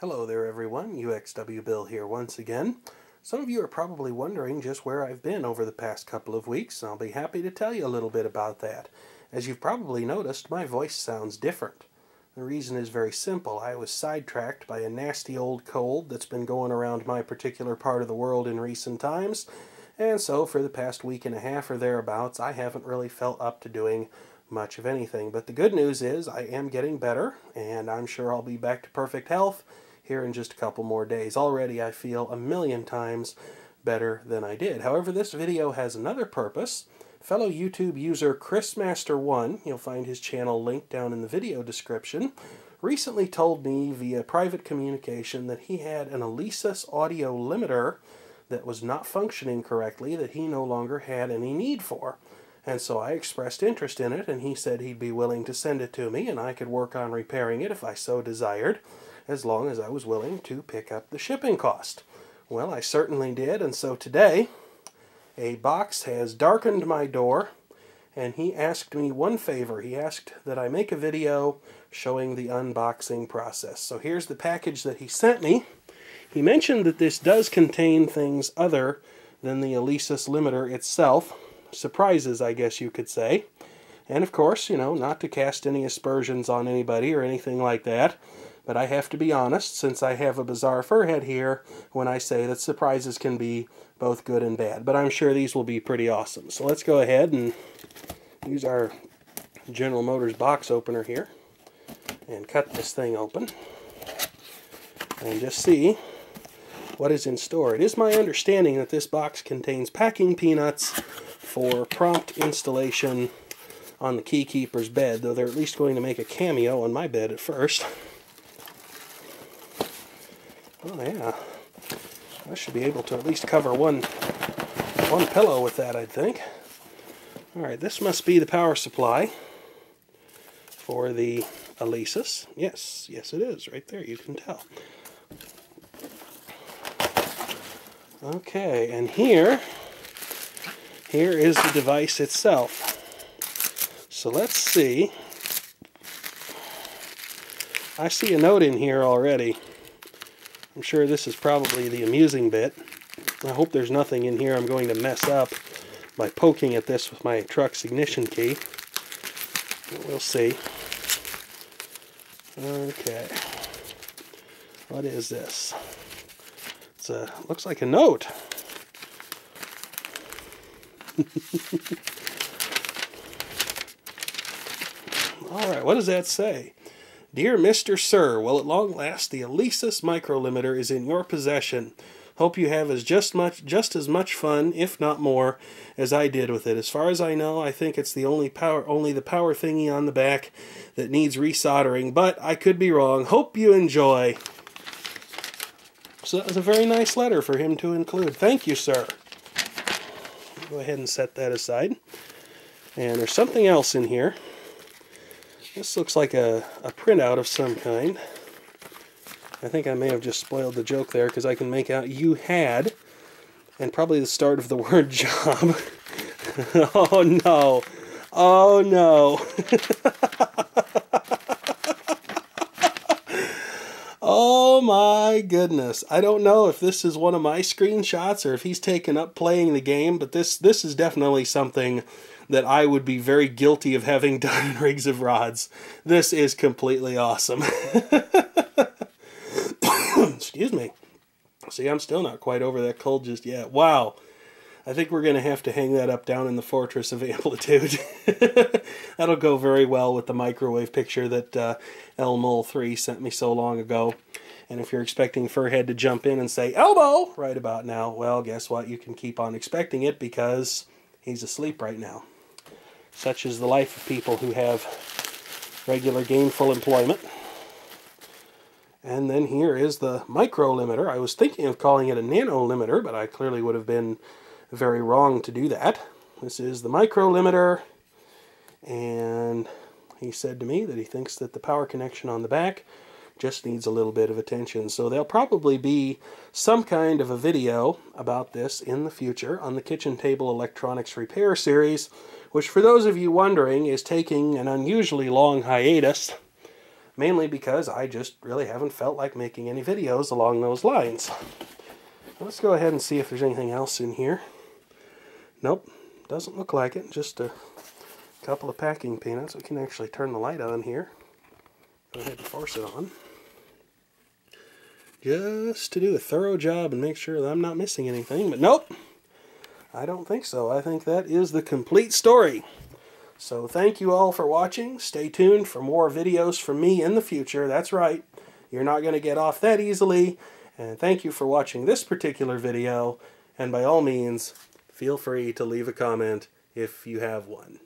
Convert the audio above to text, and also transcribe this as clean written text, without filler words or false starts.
Hello there everyone, uxwbill here once again. Some of you are probably wondering just where I've been over the past couple of weeks, and I'll be happy to tell you a little bit about that. As you've probably noticed, my voice sounds different. The reason is very simple. I was sidetracked by a nasty old cold that's been going around my particular part of the world in recent times, and so for the past week and a half or thereabouts, I haven't really felt up to doing much of anything. But the good news is I am getting better, and I'm sure I'll be back to perfect health here in just a couple more days. Already I feel a million times better than I did. However, this video has another purpose. Fellow YouTube user Chrismaster1, you'll find his channel linked down in the video description, recently told me via private communication that he had an Alesis audio limiter that was not functioning correctly, that he no longer had any need for. And so I expressed interest in it, and he said he'd be willing to send it to me, and I could work on repairing it if I so desired, as long as I was willing to pick up the shipping cost. Well, I certainly did, and so today a box has darkened my door, and he asked me one favor. He asked that I make a video showing the unboxing process. So here's the package that he sent me. He mentioned that this does contain things other than the Alesis limiter itself. Surprises, I guess you could say. And of course, you know, not to cast any aspersions on anybody or anything like that, but I have to be honest, since I have a bizarre fur head here, when I say that surprises can be both good and bad. But I'm sure these will be pretty awesome. So let's go ahead and use our General Motors box opener here and cut this thing open and just see what is in store. It is my understanding that this box contains packing peanuts for prompt installation on the keykeeper's bed, though they're at least going to make a cameo on my bed at first. Oh yeah, I should be able to at least cover one pillow with that, I think. Alright, this must be the power supply for the Alesis. Yes, it is, right there, you can tell. Okay, and here is the device itself. So let's see. I see a note in here already. I'm sure this is probably the amusing bit. I hope there's nothing in here I'm going to mess up by poking at this with my truck's ignition key. We'll see. Okay. What is this? It's looks like a note. Alright, what does that say? Dear Mr. Sir, well at long last the Alesis Micro Limiter is in your possession. Hope you have just as much fun, if not more, as I did with it. As far as I know, I think it's the only the power thingy on the back that needs resoldering, but I could be wrong. Hope you enjoy. So that was a very nice letter for him to include. Thank you, sir. Go ahead and set that aside. And there's something else in here. This looks like a printout of some kind. I think I may have just spoiled the joke there because I can make out you had, and probably the start of the word job. Oh no. Oh no. Oh my goodness. I don't know if this is one of my screenshots or if he's taken up playing the game, but this is definitely something that I would be very guilty of having done in Rigs of Rods. This is completely awesome. Excuse me. See, I'm still not quite over that cold just yet. Wow. I think we're going to have to hang that up down in the Fortress of Amplitude. That'll go very well with the microwave picture that Elmole3 sent me so long ago. And if you're expecting Furhead to jump in and say, elbow, right about now, well, guess what? You can keep on expecting it because he's asleep right now. Such is the life of people who have regular gainful employment. And then here is the micro limiter. I was thinking of calling it a nano limiter, but I clearly would have been very wrong to do that. This is the micro limiter, and he said to me that he thinks that the power connection on the back just needs a little bit of attention. So there'll probably be some kind of a video about this in the future on the Kitchen Table Electronics Repair Series, which for those of you wondering is taking an unusually long hiatus. mainly because I just really haven't felt like making any videos along those lines. Let's go ahead and see if there's anything else in here. Nope, doesn't look like it. Just a couple of packing peanuts. We can actually turn the light on here. Go ahead and force it on. Just to do a thorough job and make sure that I'm not missing anything. But nope, I don't think so. I think that is the complete story. So thank you all for watching. Stay tuned for more videos from me in the future. That's right. You're not going to get off that easily. And thank you for watching this particular video. And by all means, feel free to leave a comment if you have one.